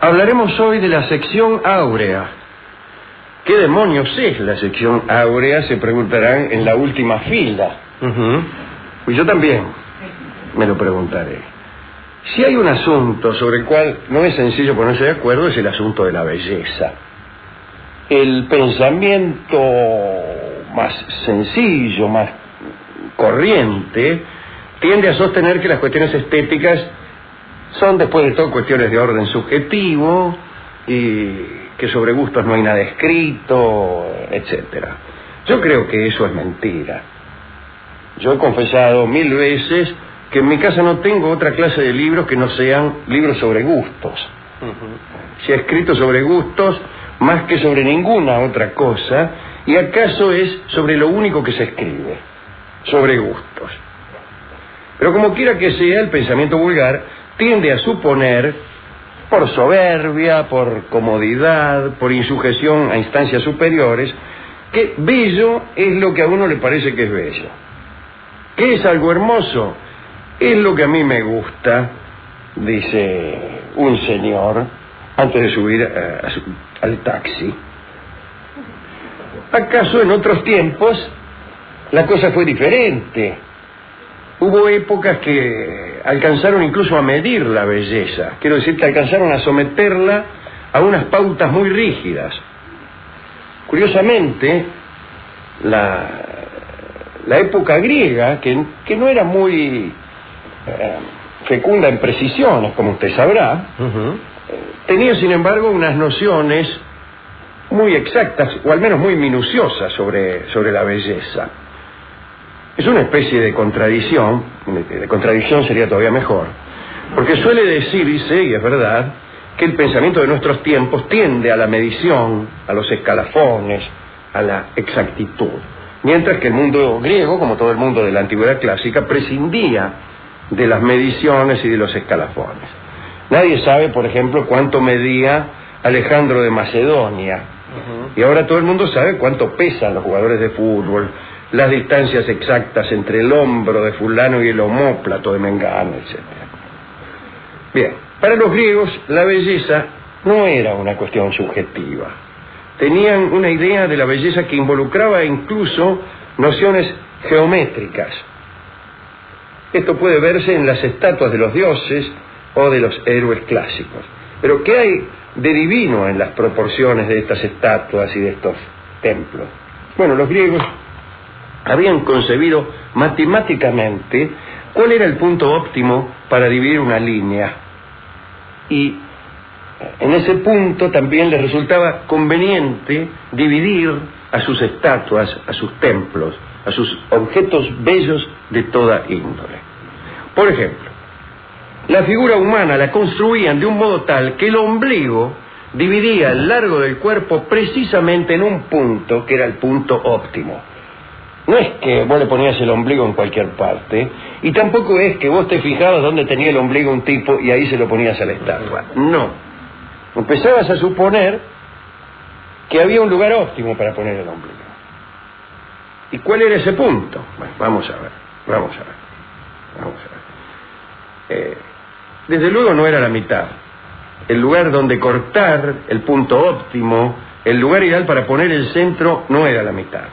Hablaremos hoy de la sección áurea. ¿Qué demonios es la sección áurea? Se preguntarán en la última fila. Y yo también me lo preguntaré. Si hay un asunto sobre el cual no es sencillo ponerse de acuerdo, es el asunto de la belleza. El pensamiento más sencillo, más corriente, tiende a sostener que las cuestiones estéticas son, después de todo, cuestiones de orden subjetivo y que sobre gustos no hay nada escrito, etcétera. Yo creo que eso es mentira. Yo he confesado 1000 veces que en mi casa no tengo otra clase de libros que no sean libros sobre gustos. Se ha escrito sobre gustos más que sobre ninguna otra cosa, y acaso es sobre lo único que se escribe, sobre gustos. Pero como quiera que sea, el pensamiento vulgar tiende a suponer, por soberbia, por comodidad, por insujeción a instancias superiores, que bello es lo que a uno le parece que es bello. ¿Qué es algo hermoso? Es lo que a mí me gusta, dice un señor antes de subir al taxi. ¿Acaso en otros tiempos la cosa fue diferente? Hubo épocas que alcanzaron incluso a medir la belleza. Quiero decir que alcanzaron a someterla a unas pautas muy rígidas. Curiosamente, la época griega, que no era muy fecunda en precisiones, como usted sabrá, tenía sin embargo unas nociones muy exactas, o al menos muy minuciosas sobre la belleza. Es una especie de contradicción sería todavía mejor, porque suele decirse, y es verdad, que el pensamiento de nuestros tiempos tiende a la medición, a los escalafones, a la exactitud, mientras que el mundo griego, como todo el mundo de la antigüedad clásica, prescindía de las mediciones y de los escalafones. Nadie sabe, por ejemplo, cuánto medía Alejandro de Macedonia, y ahora todo el mundo sabe cuánto pesan los jugadores de fútbol, las distancias exactas entre el hombro de fulano y el omóplato de mengano, etc. Bien, para los griegos la belleza no era una cuestión subjetiva. Tenían una idea de la belleza que involucraba incluso nociones geométricas. Esto puede verse en las estatuas de los dioses o de los héroes clásicos. Pero ¿qué hay de divino en las proporciones de estas estatuas y de estos templos? Bueno, los griegos habían concebido matemáticamente cuál era el punto óptimo para dividir una línea, y en ese punto también les resultaba conveniente dividir a sus estatuas, a sus templos, a sus objetos bellos de toda índole. Por ejemplo, la figura humana la construían de un modo tal que el ombligo dividía el largo del cuerpo precisamente en un punto que era el punto óptimo. No es que vos le ponías el ombligo en cualquier parte, y tampoco es que vos te fijabas dónde tenía el ombligo un tipo y ahí se lo ponías a la estatua. No. Empezabas a suponer que había un lugar óptimo para poner el ombligo. ¿Y cuál era ese punto? Bueno, vamos a ver. Desde luego no era la mitad. El lugar donde cortar, el punto óptimo, el lugar ideal para poner el centro, no era la mitad.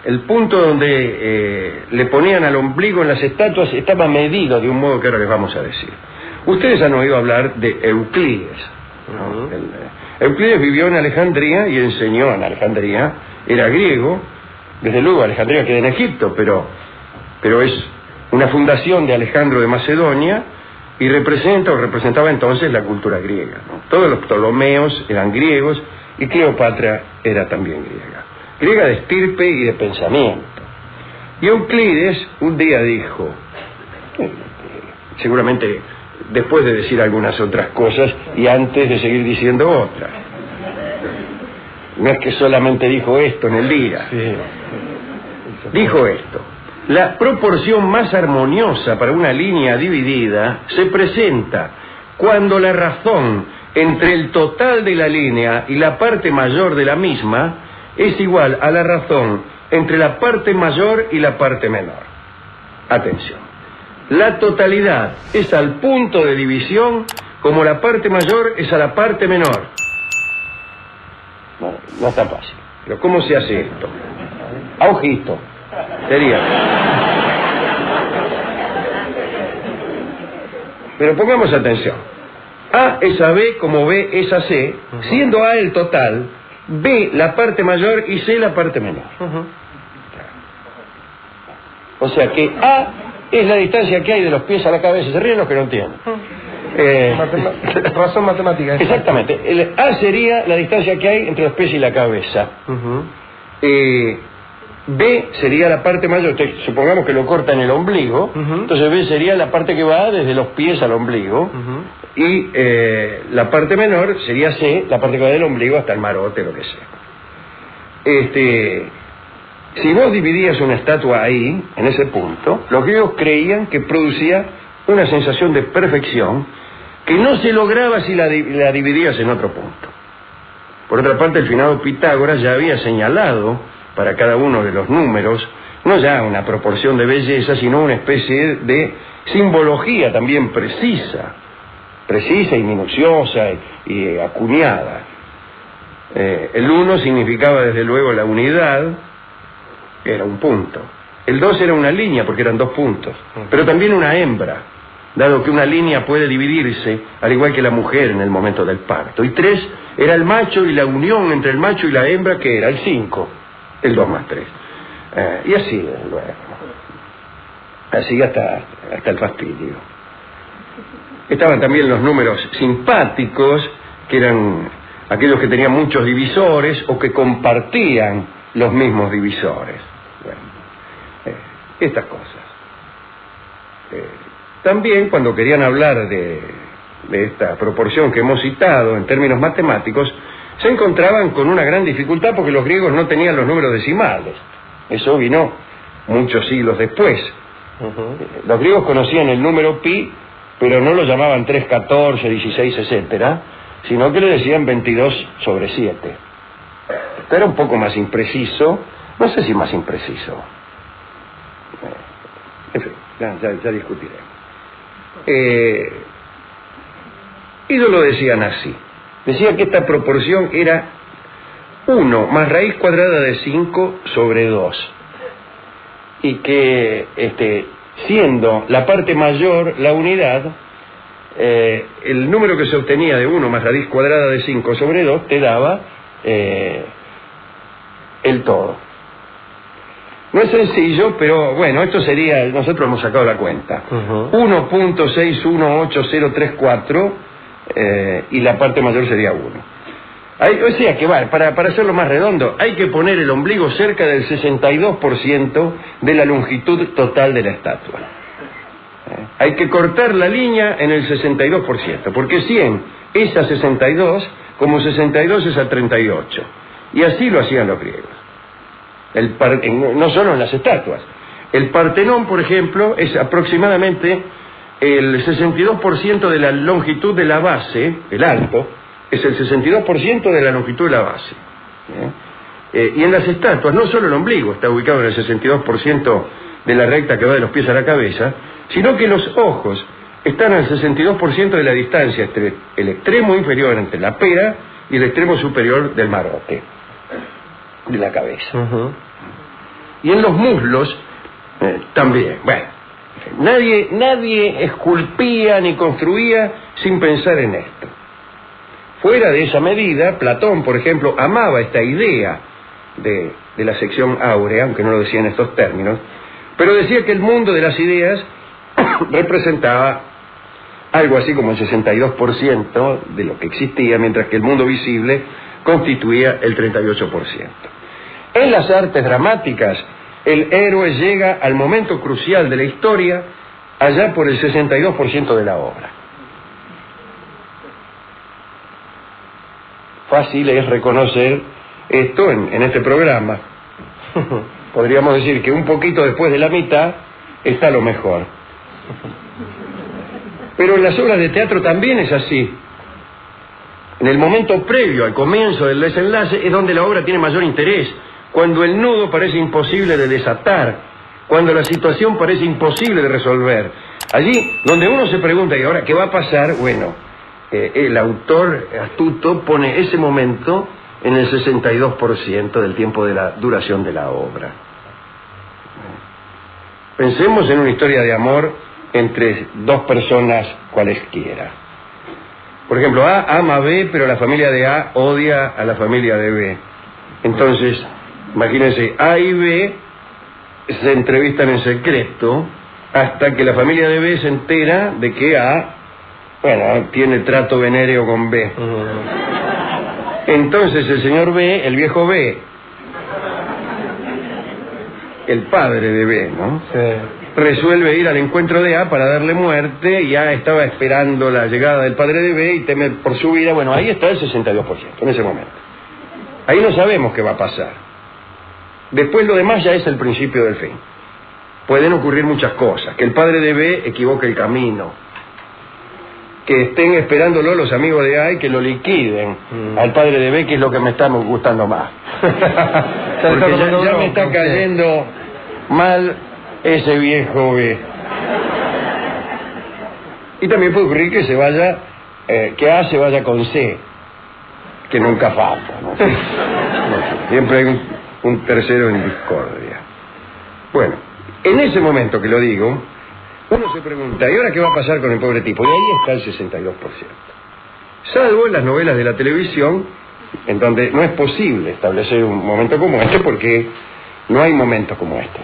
El punto donde le ponían al ombligo en las estatuas estaba medido de un modo que ahora les vamos a decir. Ustedes han oído hablar de Euclides, ¿no? Euclides vivió en Alejandría y enseñó en Alejandría. Era griego, desde luego Alejandría queda en Egipto, pero es una fundación de Alejandro de Macedonia y representaba entonces la cultura griega, ¿no? Todos los Ptolomeos eran griegos y Cleopatra era también griega de estirpe y de pensamiento. Y Euclides un día dijo, seguramente después de decir algunas otras cosas y antes de seguir diciendo otras, no es que solamente dijo esto en el día, dijo esto: la proporción más armoniosa para una línea dividida se presenta cuando la razón entre el total de la línea y la parte mayor de la misma es igual a la razón entre la parte mayor y la parte menor. Atención. La totalidad es al punto de división como la parte mayor es a la parte menor. No está fácil. Pero ¿cómo se hace esto? A ojito. Sería. Pero pongamos atención. A es a B como B es a C, siendo A el total, B la parte mayor y C la parte menor. O sea que A es la distancia que hay de los pies a la cabeza. Se ríen los que no entienden. Razón matemática. Exactamente. El A sería la distancia que hay entre los pies y la cabeza. B sería la parte mayor. Supongamos que lo corta en el ombligo. Entonces B sería la parte que va desde los pies al ombligo. Y la parte menor sería C, la parte que va del ombligo hasta el marote, lo que sea. Si vos dividías una estatua ahí, en ese punto, los griegos creían que producía una sensación de perfección que no se lograba si la dividías en otro punto. Por otra parte, el finado Pitágoras ya había señalado para cada uno de los números, no ya una proporción de belleza, sino una especie de simbología también precisa y minuciosa y acuñada. El 1 significaba desde luego la unidad, era un punto. El 2 era una línea porque eran 2 puntos, pero también una hembra, dado que una línea puede dividirse, al igual que la mujer en el momento del parto. Y 3 era el macho y la unión entre el macho y la hembra, que era el 5, el 2 más 3. Y así, luego. Así hasta el fastidio. Estaban también los números simpáticos, que eran aquellos que tenían muchos divisores o que compartían los mismos divisores. Bueno, estas cosas. También cuando querían hablar de esta proporción que hemos citado en términos matemáticos, se encontraban con una gran dificultad porque los griegos no tenían los números decimales. Eso vino muchos siglos después. Los griegos conocían el número pi, pero no lo llamaban 3, 14, 16, etcétera, sino que le decían 22 sobre 7. Esto era un poco más impreciso, no sé si más impreciso. En fin, ya discutiremos. Ellos lo decían así. Decían que esta proporción era 1 más raíz cuadrada de 5 sobre 2. Y que siendo la parte mayor la unidad, el número que se obtenía de 1 más raíz cuadrada de 5 sobre 2 te daba el todo. No es sencillo, pero bueno, esto sería, nosotros hemos sacado la cuenta. 1.618034 y la parte mayor sería 1. O sea que para hacerlo más redondo, hay que poner el ombligo cerca del 62% de la longitud total de la estatua. Hay que cortar la línea en el 62%, porque 100 es a 62, como 62 es a 38. Y así lo hacían los griegos. No solo en las estatuas. El Partenón, por ejemplo, es aproximadamente el 62% de la longitud de la base, el alto, es el 62% de la longitud de la base. Y en las estatuas, no solo el ombligo está ubicado en el 62% de la recta que va de los pies a la cabeza, sino que los ojos están al 62% de la distancia entre el extremo inferior, entre la pera, y el extremo superior del marote, de la cabeza. Y en los muslos también. Bueno, nadie esculpía ni construía sin pensar en esto. Fuera de esa medida, Platón, por ejemplo, amaba esta idea de la sección áurea, aunque no lo decía en estos términos, pero decía que el mundo de las ideas representaba algo así como el 62% de lo que existía, mientras que el mundo visible constituía el 38%. En las artes dramáticas, el héroe llega al momento crucial de la historia allá por el 62% de la obra. Fácil es reconocer esto en este programa. Podríamos decir que un poquito después de la mitad está lo mejor. Pero en las obras de teatro también es así. En el momento previo al comienzo del desenlace es donde la obra tiene mayor interés, cuando el nudo parece imposible de desatar, cuando la situación parece imposible de resolver. Allí donde uno se pregunta, ¿y ahora qué va a pasar? Bueno, el autor astuto pone ese momento en el 62% del tiempo de la duración de la obra. Pensemos en una historia de amor entre dos personas cualesquiera. Por ejemplo, A ama a B, pero la familia de A odia a la familia de B. Entonces, imagínense, A y B se entrevistan en secreto hasta que la familia de B se entera de que A, bueno, tiene trato venéreo con B. Entonces el señor B, el viejo B, el padre de B, ¿no? Sí. Resuelve ir al encuentro de A para darle muerte, y A estaba esperando la llegada del padre de B y teme por su vida. Bueno, ahí está el 62%, en ese momento. Ahí no sabemos qué va a pasar. Después lo demás ya es el principio del fin. Pueden ocurrir muchas cosas. Que el padre de B equivoque el camino, que estén esperándolo los amigos de A y que lo liquiden al padre de B, que es lo que me está gustando más. Porque ya me está cayendo mal ese viejo B. Y también puede ocurrir que se vaya, que A se vaya con C, que nunca falta, ¿no? Siempre hay un tercero en discordia. Bueno, en ese momento que lo digo, uno se pregunta, ¿y ahora qué va a pasar con el pobre tipo? Y ahí está el 62%. Salvo en las novelas de la televisión, en donde no es posible establecer un momento como este, porque no hay momentos como este.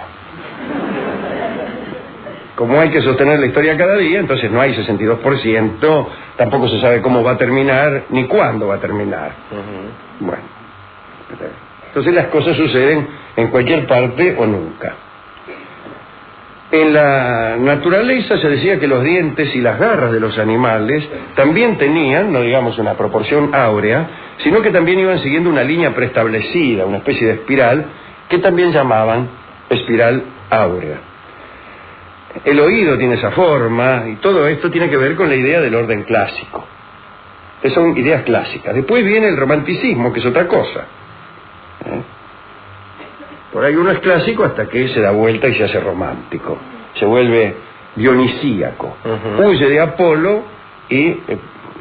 Como hay que sostener la historia cada día, entonces no hay 62%, tampoco se sabe cómo va a terminar, ni cuándo va a terminar. Bueno, entonces las cosas suceden en cualquier parte o nunca. En la naturaleza se decía que los dientes y las garras de los animales también tenían, no digamos una proporción áurea, sino que también iban siguiendo una línea preestablecida, una especie de espiral, que también llamaban espiral áurea. El oído tiene esa forma, y todo esto tiene que ver con la idea del orden clásico. Son ideas clásicas. Después viene el romanticismo, que es otra cosa. Por ahí uno es clásico hasta que se da vuelta y se hace romántico. Se vuelve dionisíaco. Huye de Apolo y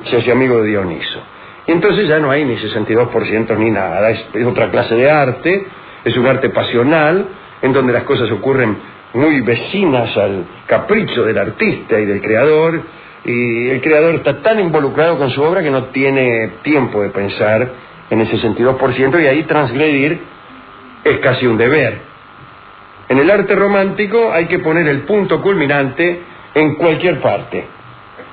se hace amigo de Dioniso. Y entonces ya no hay ni 62% ni nada. Es otra clase de arte. Es un arte pasional, en donde las cosas ocurren muy vecinas al capricho del artista y del creador. Y el creador está tan involucrado con su obra que no tiene tiempo de pensar en el 62%, y ahí transgredir es casi un deber. En el arte romántico hay que poner el punto culminante en cualquier parte,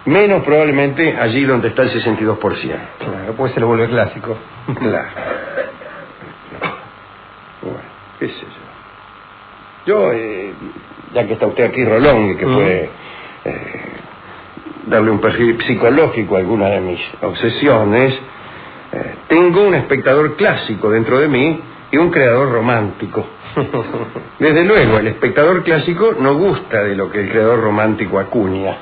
menos probablemente allí donde está el 62%. Claro, pues se lo vuelve clásico. Claro. Bueno, qué sé yo. Ya que está usted aquí, Rolón, y que puede darle un perfil psicológico a alguna de mis obsesiones, tengo un espectador clásico dentro de mí y un creador romántico. Desde luego, el espectador clásico no gusta de lo que el creador romántico acuña.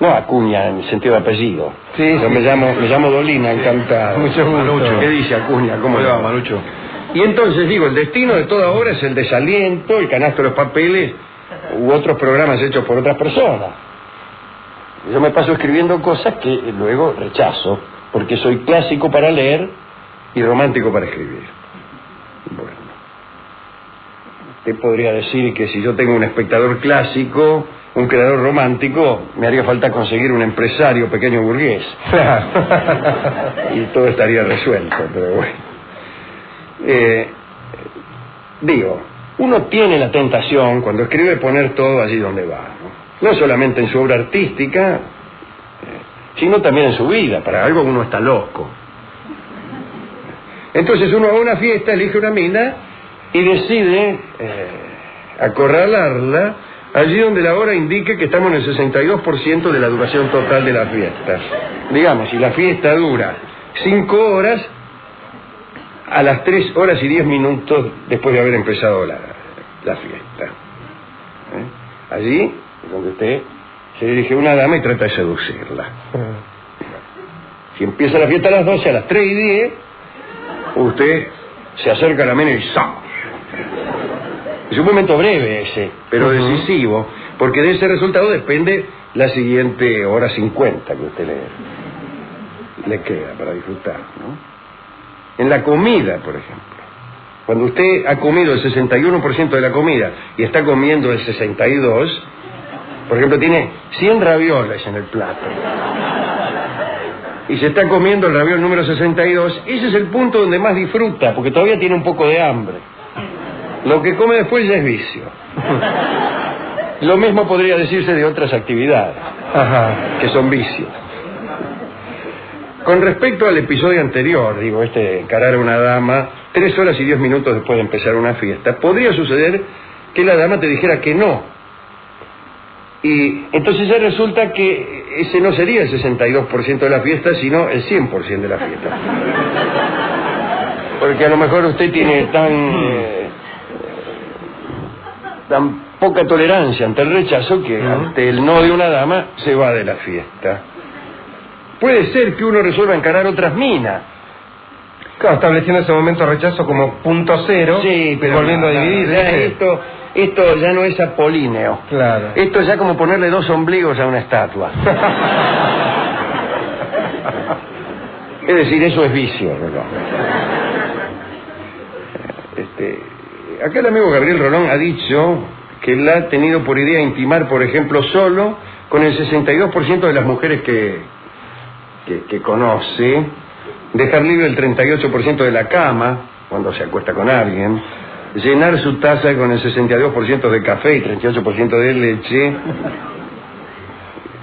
No acuña en el sentido de apellido. Sí, yo me llamo Dolina, encantado. Mucho gusto. ¿Qué dice Acuña? ¿Cómo le va, Manucho? Y entonces digo, el destino de toda obra es el desaliento, el canasto de los papeles u otros programas hechos por otras personas. Yo me paso escribiendo cosas que luego rechazo, porque soy clásico para leer y romántico para escribir. Bueno, usted podría decir que si yo tengo un espectador clásico, un creador romántico, me haría falta conseguir un empresario pequeño burgués. Y todo estaría resuelto, pero bueno. Digo, uno tiene la tentación, cuando escribe, poner todo allí donde va, no solamente en su obra artística, sino también en su vida. Para algo uno está loco. Entonces uno va a una fiesta, elige una mina y decide acorralarla allí donde la hora indique que estamos en el 62% de la duración total de la fiesta. Digamos, si la fiesta dura 5 horas, a las 3 horas y 10 minutos después de haber empezado la fiesta. Allí es donde usted se dirige a una dama y trata de seducirla. Si empieza la fiesta a las 12, a las 3 y 10, usted se acerca a la mina y ¡zam! Es un momento breve ese, pero decisivo, porque de ese resultado depende la siguiente hora 50 que usted le queda para disfrutar, ¿no? En la comida, por ejemplo. Cuando usted ha comido el 61% de la comida y está comiendo el 62%, por ejemplo, tiene 100 ravioles en el plato y se está comiendo el raviol número 62, ese es el punto donde más disfruta, porque todavía tiene un poco de hambre. Lo que come después ya es vicio. Lo mismo podría decirse de otras actividades, que son vicios. Con respecto al episodio anterior, digo, encarar a una dama 3 horas y 10 minutos después de empezar una fiesta, podría suceder que la dama te dijera que no. Y entonces ya resulta que ese no sería el 62% de la fiesta, sino el 100% de la fiesta. Porque a lo mejor usted tiene tan poca tolerancia ante el rechazo que ante el no de una dama se va de la fiesta. Puede ser que uno resuelva encarar otras minas. Claro, estableciendo ese momento de rechazo como punto cero, sí, pero volviendo a dividir. Esto ya no es apolíneo. Claro. Esto es ya como ponerle 2 ombligos a una estatua. Es decir, eso es vicio, ¿no? Acá el amigo Gabriel Rolón ha dicho que él ha tenido por idea intimar, por ejemplo, solo con el 62% de las mujeres que conoce, dejar libre el 38% de la cama cuando se acuesta con alguien, llenar su taza con el 62% de café y 38% de leche,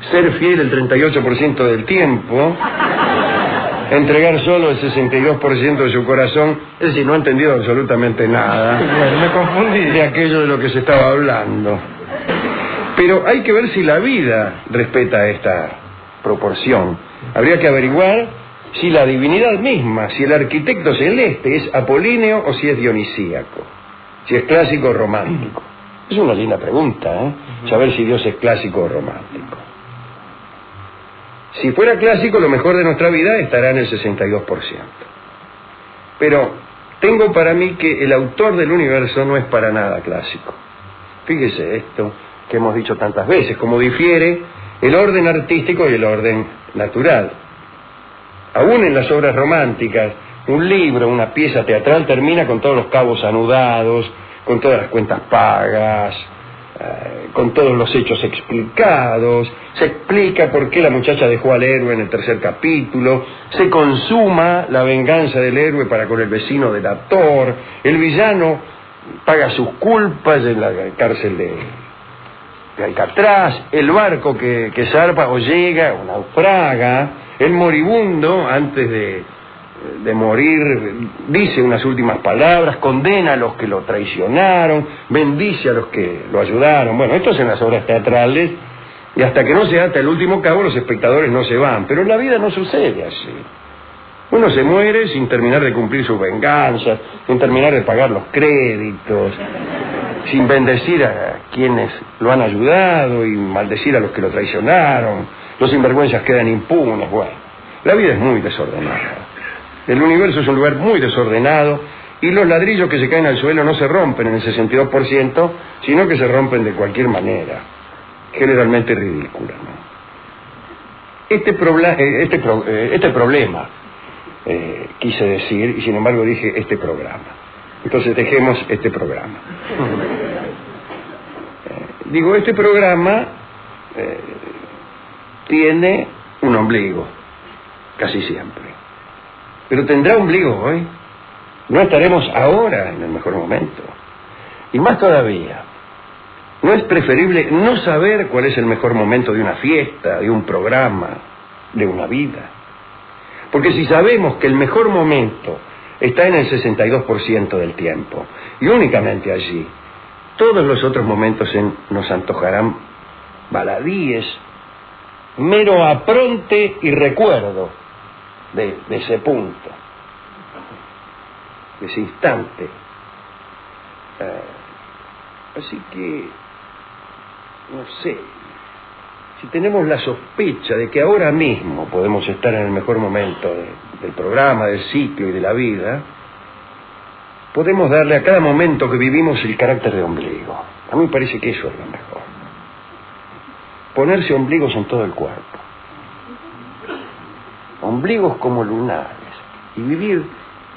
ser fiel el 38% del tiempo, entregar solo el 62% de su corazón. Es decir, no ha entendido absolutamente nada. Me confundí de aquello de lo que se estaba hablando. Pero hay que ver si la vida respeta esta proporción. Habría que averiguar si la divinidad misma, si el arquitecto celeste es apolíneo o si es dionisíaco, si es clásico o romántico. Es una linda pregunta, ¿eh? Saber si Dios es clásico o romántico. Si fuera clásico, lo mejor de nuestra vida estará en el 62%. Pero tengo para mí que el autor del universo no es para nada clásico. Fíjese esto que hemos dicho tantas veces, como difiere el orden artístico y el orden natural. Aún en las obras románticas, un libro, una pieza teatral termina con todos los cabos anudados, con todas las cuentas pagas, con todos los hechos explicados, se explica por qué la muchacha dejó al héroe en el 3er capítulo, se consuma la venganza del héroe para con el vecino delator, el villano paga sus culpas en la cárcel de Alcatraz, el barco que zarpa o llega o naufraga, el moribundo antes de morir dice unas últimas palabras, condena a los que lo traicionaron, bendice a los que lo ayudaron. Bueno, esto es en las obras teatrales, y hasta que no se ata el último cabo los espectadores no se van. Pero en la vida no sucede así. Uno se muere sin terminar de cumplir sus venganzas, sin terminar de pagar los créditos, sin bendecir a quienes lo han ayudado y maldecir a los que lo traicionaron. Los sinvergüenzas quedan impunes. Bueno, la vida es muy desordenada. El universo es un lugar muy desordenado y los ladrillos que se caen al suelo no se rompen en el 62%, sino que se rompen de cualquier manera, generalmente ridícula, ¿no? Este problema, quise decir, y sin embargo dije este programa. Entonces dejemos este programa. Digo, este programa tiene un ombligo, casi siempre. Pero tendrá ombligo hoy. No estaremos ahora en el mejor momento. Y más todavía, ¿no es preferible no saber cuál es el mejor momento de una fiesta, de un programa, de una vida? Porque si sabemos que el mejor momento está en el 62% del tiempo, y únicamente allí, todos los otros momentos nos antojarán baladíes, mero apronte y recuerdo de ese punto, de ese instante. Así que, no sé, si tenemos la sospecha de que ahora mismo podemos estar en el mejor momento del programa, del ciclo y de la vida, podemos darle a cada momento que vivimos el carácter de ombligo. A mí me parece que eso es lo mejor. Ponerse ombligos en todo el cuerpo. ombligos como lunares, y vivir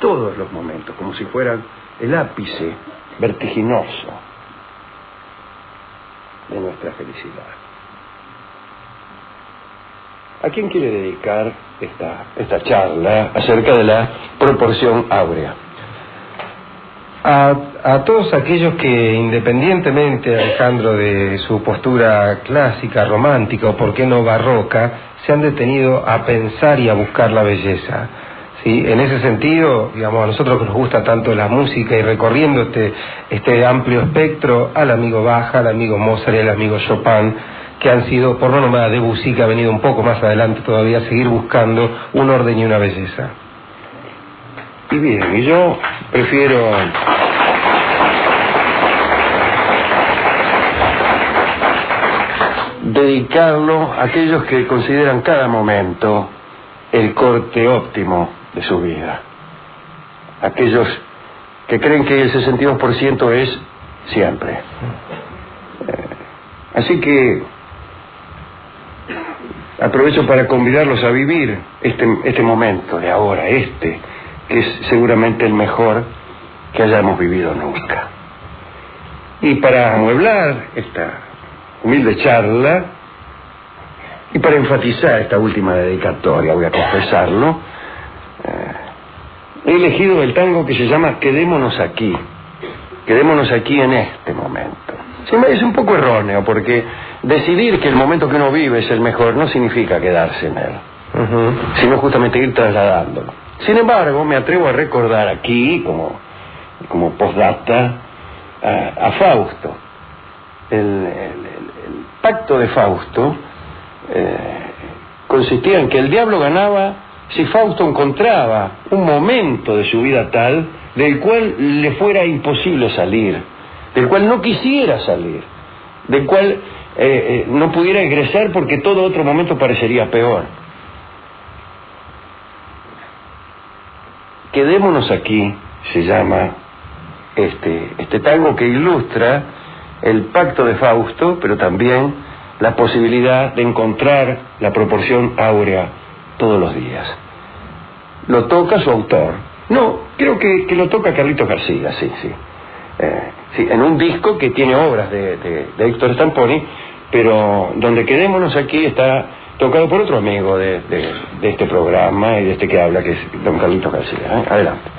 todos los momentos como si fueran el ápice vertiginoso de nuestra felicidad. ¿A quién quiere dedicar esta charla acerca de la proporción áurea? A todos aquellos que, independientemente, Alejandro, de su postura clásica, romántica o por qué no barroca, se han detenido a pensar y a buscar la belleza. ¿Sí? En ese sentido, digamos, a nosotros que nos gusta tanto la música y recorriendo este amplio espectro, al amigo Bach, al amigo Mozart y al amigo Chopin, que han sido, por no nombrar a Debussy, que ha venido un poco más adelante todavía, a seguir buscando un orden y una belleza. Y bien, y yo prefiero dedicarlo a aquellos que consideran cada momento el corte óptimo de su vida. Aquellos que creen que el 62% es siempre. Así que aprovecho para convidarlos a vivir este momento de ahora, que es seguramente el mejor que hayamos vivido nunca. Y para amueblar esta humilde charla, y para enfatizar esta última dedicatoria, voy a confesarlo, he elegido el tango que se llama Quedémonos aquí en este momento. Sí, me parece un poco erróneo, porque decidir que el momento que uno vive es el mejor no significa quedarse en él, sino justamente ir trasladándolo. Sin embargo, me atrevo a recordar aquí, como postdata, a Fausto. El pacto de Fausto consistía en que el diablo ganaba si Fausto encontraba un momento de su vida tal del cual le fuera imposible salir, del cual no quisiera salir, del cual no pudiera egresar porque todo otro momento parecería peor. Quedémonos aquí, se llama este tango que ilustra el pacto de Fausto, pero también la posibilidad de encontrar la proporción áurea todos los días. Lo toca su autor. No, creo que lo toca Carlitos García, sí. Sí, en un disco que tiene obras de Héctor Stamponi, pero donde Quedémonos aquí está tocado por otro amigo de este programa y de este que habla, que es don Carlitos García. Adelante.